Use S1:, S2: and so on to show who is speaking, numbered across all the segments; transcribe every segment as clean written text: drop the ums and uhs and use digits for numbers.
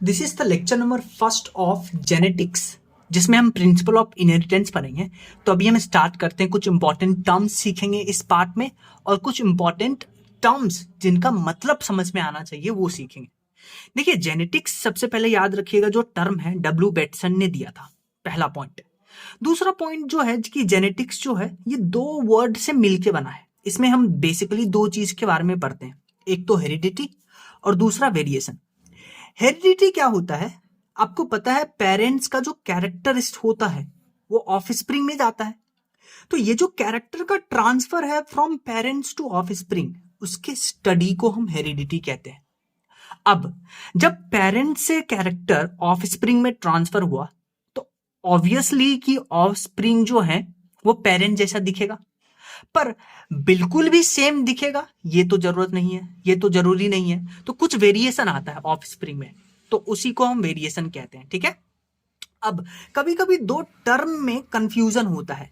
S1: This is the lecture number first of genetics, जिसमें हम principle of inheritance पढ़ेंगे। तो अभी हम स्टार्ट करते हैं। कुछ इंपॉर्टेंट टर्म्स सीखेंगे इस पार्ट में और कुछ इंपॉर्टेंट टर्म्स जिनका मतलब समझ में आना चाहिए वो सीखेंगे। देखिए, जेनेटिक्स सबसे पहले याद रखिएगा, जो टर्म है डब्ल्यू बेटसन ने दिया था, पहला पॉइंट। दूसरा पॉइंट जो है कि जेनेटिक्स जो है ये दो वर्ड से मिलके बना है। इसमें हम बेसिकली दो चीज के बारे में पढ़ते हैं, एक तो हेरिडिटी और दूसरा वेरिएशन। हेरिडिटी क्या होता है आपको पता है, पेरेंट्स का जो कैरेक्टरिस्ट होता है वो ऑफस्प्रिंग में जाता है। तो ये जो कैरेक्टर का ट्रांसफर है फ्रॉम पेरेंट्स टू ऑफस्प्रिंग, उसके स्टडी को हम हेरिडिटी कहते हैं। अब जब पेरेंट्स से कैरेक्टर ऑफस्प्रिंग में ट्रांसफर हुआ तो ऑब्वियसली कि ऑफस्प्रिंग जो है वो पेरेंट जैसा दिखेगा, पर बिल्कुल भी सेम दिखेगा ये तो जरूरत नहीं है, ये तो जरूरी नहीं है। तो कुछ वेरिएशन आता है ऑफस्प्रिंग में, तो उसी को हम वेरिएशन कहते हैं। ठीक है। अब कभी कभी दो टर्म में कंफ्यूजन होता है,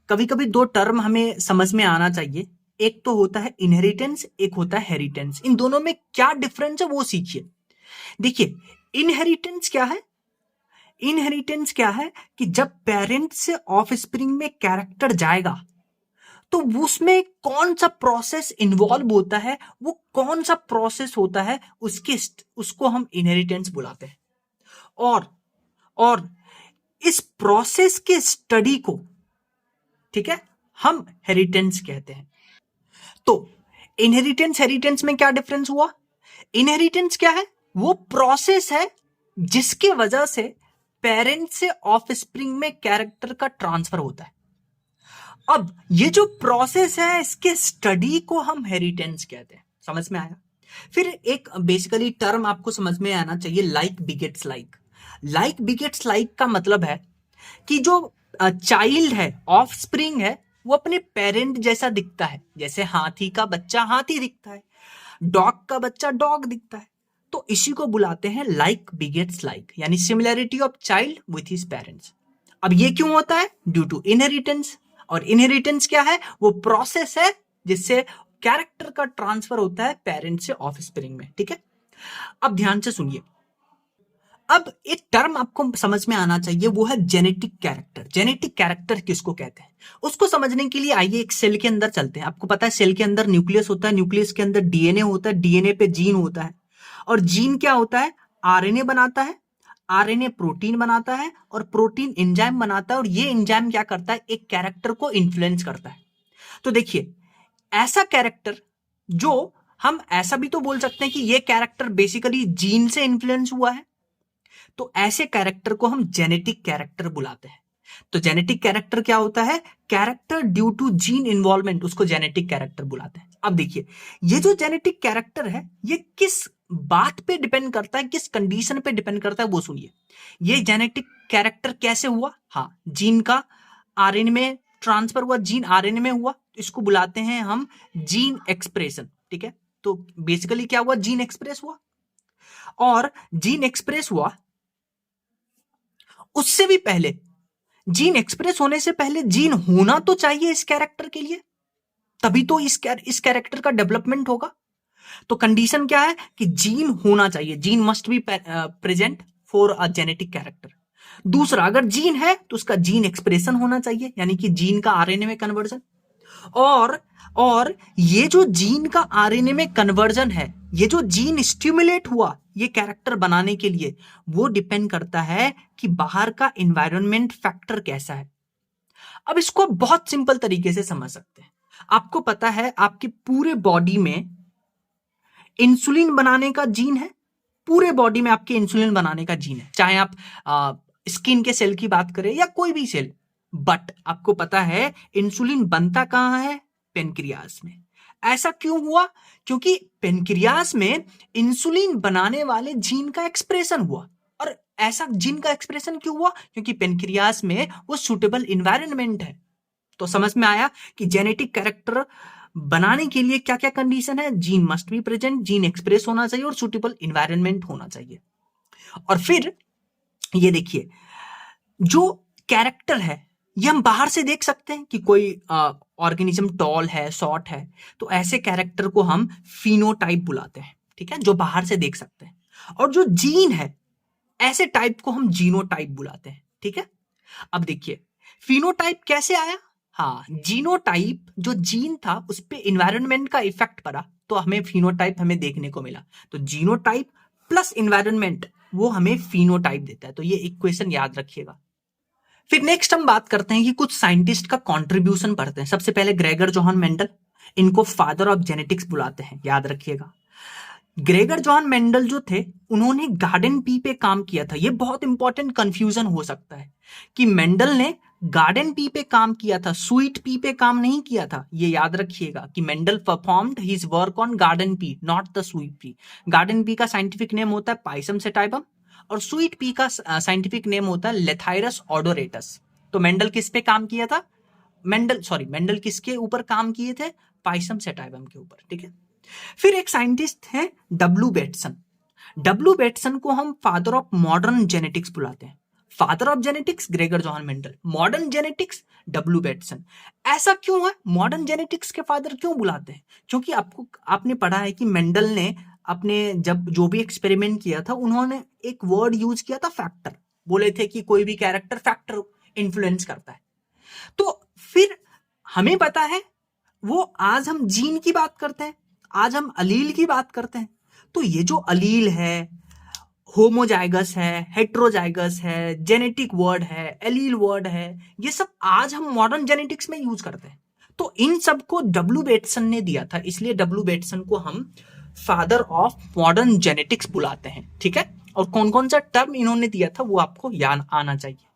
S1: कभी कभी दो टर्म हमें समझ में आना चाहिए। एक तो होता है इनहेरिटेंस, एक होता है हेरिटेंस। इन दोनों में क्या डिफरेंस है वो सीखिए। देखिए, इनहेरिटेंस क्या है? इनहेरिटेंस क्या है कि जब पेरेंट से ऑफस्प्रिंग में कैरेक्टर जाएगा तो उसमें कौन सा प्रोसेस इन्वॉल्व होता है, वो कौन सा प्रोसेस होता है, उसको हम इनहेरिटेंस बुलाते हैं। और इस प्रोसेस के स्टडी को, ठीक है, हम हेरिटेंस कहते हैं। तो इनहेरिटेंस हेरिटेंस में क्या डिफरेंस हुआ? इनहेरिटेंस क्या है? वो प्रोसेस है जिसके वजह से पेरेंट से ऑफस्प्रिंग में कैरेक्टर का ट्रांसफर होता है। अब ये जो प्रोसेस है इसके स्टडी को हम हेरिटेंस कहते हैं। समझ में आया? फिर एक बेसिकली टर्म आपको समझ में आना चाहिए, like begets like. Like begets like का मतलब है कि जो चाइल्ड है, ऑफस्प्रिंग है, वो अपने पेरेंट जैसा दिखता है। जैसे हाथी का बच्चा हाथी दिखता है, डॉग का बच्चा डॉग दिखता है। तो इसी को बुलाते हैं लाइक बिगेट्स लाइक, यानी similarity of child with his parents. अब ये क्यों होता है? Due to inheritance. और इनहेरिटेंस क्या है? वो प्रोसेस है जिससे कैरेक्टर का ट्रांसफर होता है पेरेंट से ऑफस्प्रिंग में। ठीक है। अब ध्यान से सुनिए, अब एक टर्म आपको समझ में आना चाहिए, वो है जेनेटिक कैरेक्टर। जेनेटिक कैरेक्टर किसको कहते हैं उसको समझने के लिए आइए एक सेल के अंदर चलते हैं। आपको पता है सेल के अंदर न्यूक्लियस होता है, न्यूक्लियस के अंदर डीएनए होता है, डीएनए पे जीन होता है, और जीन क्या होता है? आरएनए बनाता है, आरएनए प्रोटीन बनाता है, और प्रोटीन एंजाइम बनाता है, और ये एंजाइम क्या करता है? एक कैरेक्टर को इन्फ्लुएंस करता है। तो देखिए, ऐसा कैरेक्टर जो हम ऐसा भी तो बोल सकते हैं कि ये कैरेक्टर बेसिकली जीन से इन्फ्लुएंस हुआ है, तो ऐसे कैरेक्टर को हम जेनेटिक कैरेक्टर बुलाते हैं। तो जेनेटिक कैरेक्टर क्या होता है? Character due to gene involvement, उसको जेनेटिक कैरेक्टर बुलाते हैं। अब देखिए, ये जो जेनेटिक कैरेक्टर है ये किस बात पे डिपेंड करता है, किस कंडीशन पे डिपेंड करता है वो सुनिए। ये जेनेटिक कैरेक्टर कैसे हुआ? हाँ, जीन का आरएनए में ट्रांसफर हुआ, जीन आरएनए में हुआ, इसको बुलाते हैं हम जीन एक्सप्रेशन। ठीक है। तो बेसिकली क्या हुआ? जीन एक्सप्रेस हुआ, और जीन एक्सप्रेस हुआ उससे भी पहले, जीन एक्सप्रेस होने से पहले जीन होना तो चाहिए इस कैरेक्टर के लिए, तभी तो इस कैरेक्टर का डेवलपमेंट होगा। तो कंडीशन क्या है कि जीन होना चाहिए, gene must be present for a genetic character. दूसरा, अगर जीन है तो उसका जीन एक्सप्रेशन होना चाहिए, यानी कि जीन का आरएनए में कन्वर्जन। और और ये जो जीन का आरएनए में कन्वर्जन है, ये जो जीन स्टिमुलेट हुआ ये कैरेक्टर बनाने के लिए, वो डिपेंड करता है कि बाहर का एनवायरनमेंट फैक्टर कैसा है। अब इसको बहुत सिंपल तरीके से समझ सकते हैं। आपको पता है आपकी पूरे बॉडी में इंसुलिन बनाने का जीन है, पूरे बॉडी में आपके इंसुलिन बनाने का जीन है, चाहे आप स्किन के सेल की बात करें या कोई भी सेल। बट आपको पता है इंसुलिन बनता कहां है? पेनक्रियास में। ऐसा क्यों हुआ? क्योंकि पेनक्रियास में इंसुलिन बनाने वाले जीन का एक्सप्रेशन हुआ। और ऐसा जीन का एक्सप्रेशन क्यों हुआ? क्योंकि पेनक्रियास में वो सुटेबल इन्वायरमेंट है। तो समझ में आया कि जेनेटिक कैरेक्टर बनाने के लिए क्या क्या कंडीशन है? Gene must be present, gene express होना चाहिए, और सुटेबल इन्वायरमेंट होना चाहिए। और फिर ये देखिए, जो कैरेक्टर है ये हम बाहर से देख सकते हैं कि कोई ऑर्गेनिज्म टॉल है, शॉर्ट है, तो ऐसे कैरेक्टर को हम फिनोटाइप बुलाते हैं। ठीक है, जो बाहर से देख सकते हैं। और जो जीन है ऐसे टाइप को हम जीनोटाइप बुलाते हैं। ठीक है, अब देखिए फिनोटाइप कैसे आया। हाँ, जीनोटाइप जो जीन था उस पे इन्वायरमेंट का इफेक्ट पड़ा तो हमें फिनोटाइप हमें देखने को मिला। तो जीनोटाइप प्लस इन्वायरमेंट वो हमें फिनोटाइप देता है। तो ये इक्वेशन याद रखिएगा। फिर नेक्स्ट हम बात करते हैं कि कुछ साइंटिस्ट का कंट्रीब्यूशन पढ़ते हैं। सबसे पहले ग्रेगर जोहान मेंडल, इनको फादर ऑफ जेनेटिक्स बुलाते हैं, याद रखिएगा। ग्रेगर जॉन मेंडल जो थे उन्होंने गार्डन पी पे काम किया था। ये बहुत इंपॉर्टेंट कंफ्यूजन हो सकता है कि मेंडल ने गार्डन पी पे काम किया था, स्वीट पी पे काम नहीं किया था। ये याद रखिएगा कि Mendel performed his work on garden pea, not the sweet pea. Garden pea का साइंटिफिक नेम होता है पाइसम सेटाइबम और स्वीट पी का साइंटिफिक नेम होता है लेथाइरस ओडोरेटस। तो मेंडल किस पे काम किया था? मेंडल किसके ऊपर काम किए थे? पाइसम सेटाइबम के ऊपर। ठीक है, फिर एक साइंटिस्ट है डब्ल्यू बेटसन। डब्ल्यू बेटसन को हम फादर ऑफ मॉडर्न जेनेटिक्स बुलाते हैं। Father of genetics Gregor John Mendel, modern genetics W Bateson. ऐसा क्यों है? मॉडर्न जेनेटिक्स के फादर क्यों बुलाते हैं? क्योंकि आपने पढ़ा है कि मेंडल ने अपने जब जो भी एक्सपेरिमेंट किया था उन्होंने एक वर्ड यूज किया था फैक्टर। बोले थे कि कोई भी कैरेक्टर फैक्टर इन्फ्लुएंस करता है। तो फिर हमें पता है वो, आज हम जीन की बात करते हैं, आज हम अलील की बात करते हैं। तो ये जो अलील है, होमोजाइगस है, हेट्रोजाइगस है, जेनेटिक वर्ड है, एलील वर्ड है, ये सब आज हम मॉडर्न जेनेटिक्स में यूज करते हैं। तो इन सब को डब्ल्यू बेटसन ने दिया था, इसलिए डब्ल्यू बेटसन को हम फादर ऑफ मॉडर्न जेनेटिक्स बुलाते हैं। ठीक है, और कौन कौन सा टर्म इन्होंने दिया था वो आपको याद आना चाहिए।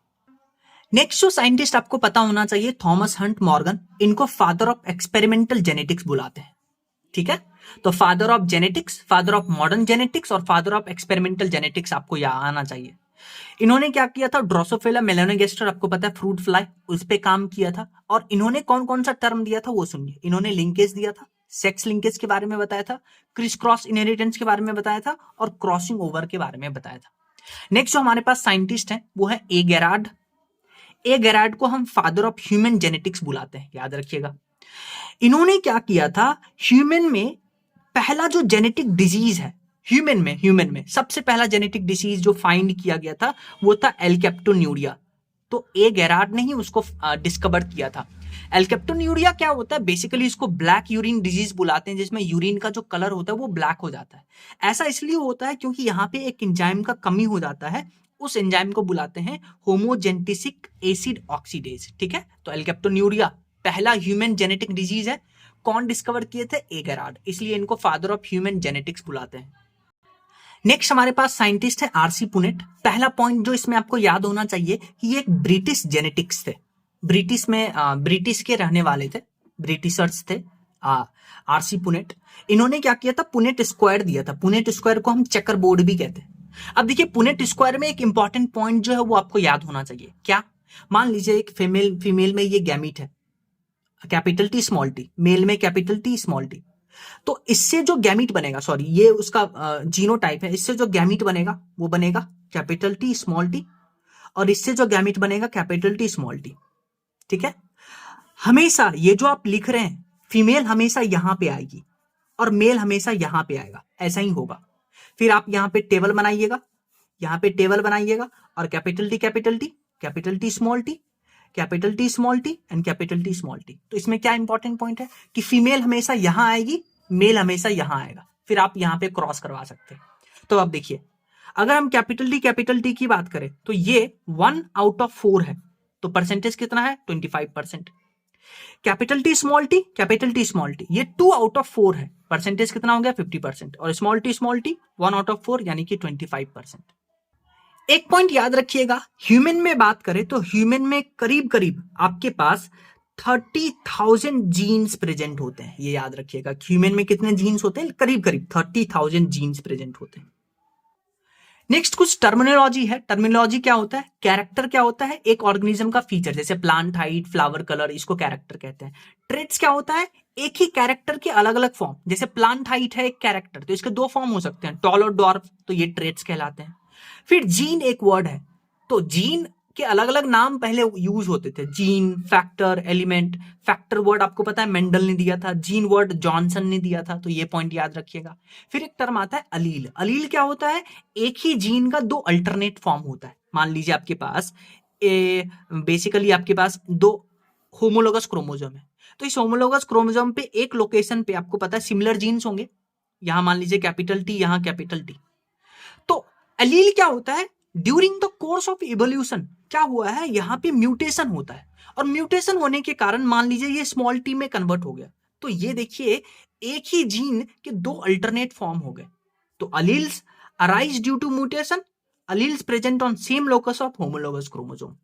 S1: नेक्स्ट जो साइंटिस्ट आपको पता होना चाहिए, थॉमस हंट मॉर्गन, इनको फादर ऑफ एक्सपेरिमेंटल जेनेटिक्स बुलाते हैं। ठीक है, तो father of genetics, father of modern genetics और फादर ऑफ एक्सपेरिमेंटल जेनेटिक्स आपको यहाँ आना चाहिए। इन्होंने क्या किया था? ड्रोसोफिला मेलानोगास्टर, आपको पता है फ्रूट फ्लाई, उस पे काम किया था। और इन्होंने कौन कौन सा टर्म दिया था वो सुनिए। इन्होंने लिंकेज दिया था, सेक्स लिंकेज के बारे में बताया था, क्रिस क्रॉस इनहेरिटेंस के बारे में बताया था और क्रॉसिंग ओवर के बारे में बताया था। नेक्स्ट जो हमारे पास साइंटिस्ट है वो है ए गेरार्ड। ए गेरार्ड को हम फादर ऑफ ह्यूमन जेनेटिक्स बुलाते हैं, याद रखिएगा। इन्होंने क्या किया था? ह्यूमन में पहला जो जेनेटिक डिजीज है, ह्यूमन में सबसे पहला जेनेटिक डिजीज जो फाइंड किया गया था वो था एल्केप्टोन्यूरिया। तो ए गेरार्ड ने ही उसको डिस्कवर किया था। एल्केप्टोन्यूरिया क्या होता है? बेसिकली इसको ब्लैक यूरिन डिजीज बुलाते हैं, जिसमें यूरिन का जो कलर होता है वो ब्लैक हो जाता है। ऐसा इसलिए होता है क्योंकि यहाँ पे एक एंजाइम का कमी हो जाता है, उस एंजाइम को बुलाते हैं होमोजेनेटिक एसिड ऑक्सीडेज। ठीक है, तो एल्केप्टोन्यूरिया पहला ह्यूमन जेनेटिक डिजीज है। कौन डिस्कवर किए थे? ए गेरार्ड, इसलिए इनको फादर ऑफ ह्यूमन जेनेटिक्स बुलाते हैं। नेक्स्ट हमारे पास साइंटिस्ट है आरसी पुनेट। पहला पॉइंट जो इसमें आपको याद होना चाहिए कि ये एक ब्रिटिश जेनेटिक्स थे। ब्रिटिश के रहने वाले थे, ब्रिटिशर्स थे आरसी पुनेट। इन्होंने क्या किया था? पुनेट स्क्वायर दिया था। पुनेट स्क्वायर को हम चेकर बोर्ड भी कहते हैं। अब देखिए पुनेट स्क्वायर में एक इंपॉर्टेंट पॉइंट जो है वो आपको याद होना चाहिए। क्या? मान लीजिए एक फीमेल में ये गैमीट है, capital t small t, male में कैपिटल टी स्मॉल टी। तो इससे जो गैमीट बनेगा, सॉरी ये उसका जीनोटाइप है, इससे जो गैमीट बनेगा वो बनेगा कैपिटल टी स्मॉल टी, और इससे जो गैमीट बनेगा कैपिटल टी स्मॉल टी। ठीक है, हमेशा ये जो आप लिख रहे हैं, फीमेल हमेशा यहां पे आएगी और मेल हमेशा यहां पे आएगा, ऐसा ही होगा। फिर आप यहां पे टेबल बनाइएगा, यहां पे टेबल बनाइएगा और capital T capital T, capital t small T, capital t small T and capital t small t. तो इसमें क्या इंपॉर्टेंट पॉइंट है कि फीमेल हमेशा यहां आएगी, मेल हमेशा यहां आएगा, फिर आप यहां पे क्रॉस करवा सकते हैं। तो अब देखिए अगर हम कैपिटल टी की बात करें तो ये 1 आउट ऑफ 4 है, तो परसेंटेज कितना है? 25%। Capital t small T, capital t small T, ये 2 आउट ऑफ 4 है, परसेंटेज कितना हो गया? 50%। और स्मॉल टी 1 आउट ऑफ 4 यानी कि 25%। एक पॉइंट याद रखिएगा, ह्यूमन में बात करें तो ह्यूमन में करीब करीब आपके पास 30,000 जीन्स प्रेजेंट होते हैं। ये याद रखिएगा, ह्यूमन में कितने जीन्स होते हैं? करीब करीब 30,000 जीन्स प्रेजेंट होते हैं। नेक्स्ट कुछ टर्मिनोलॉजी है। टर्मिनोलॉजी क्या होता है? कैरेक्टर क्या होता है? एक ऑर्गेनिज्म का फीचर, जैसे प्लांट हाइट, फ्लावर कलर, इसको कैरेक्टर कहते हैं। ट्रेट्स क्या होता है? एक ही कैरेक्टर के अलग अलग फॉर्म, जैसे प्लांट हाइट है एक कैरेक्टर, तो इसके 2 फॉर्म हो सकते हैं, टॉल और ड्वार्फ, तो ये ट्रेट्स कहलाते हैं। फिर जीन एक वर्ड है, तो जीन के अलग अलग नाम पहले यूज होते थे, gene, factor, element. Factor word आपको पता है मेंडल ने दिया था, जीन वर्ड जॉनसन ने दिया था, तो ये पॉइंट याद रखिएगा। फिर एक टर्म आता है अलील। अलील क्या होता है? एक ही जीन का दो अल्टरनेट फॉर्म होता है। मान लीजिए आपके पास बेसिकली आपके पास दो होमोलोगस क्रोमोसोम है, तो इस होमोलोगस क्रोमोसोम पे एक लोकेशन पे आपको पता है सिमिलर जीन्स होंगे, यहां मान लीजिए कैपिटल टी, यहां कैपिटल टी। तो एलील क्या होता है? During the course of evolution क्या हुआ है, यहां पे म्यूटेशन होता है, और म्यूटेशन होने के कारण मान लीजिए ये स्मॉल टी में कन्वर्ट हो गया, तो ये देखिए एक ही जीन के दो अल्टरनेट फॉर्म हो गए। तो alleles arise due to mutation, alleles present on same locus of homologous chromosome.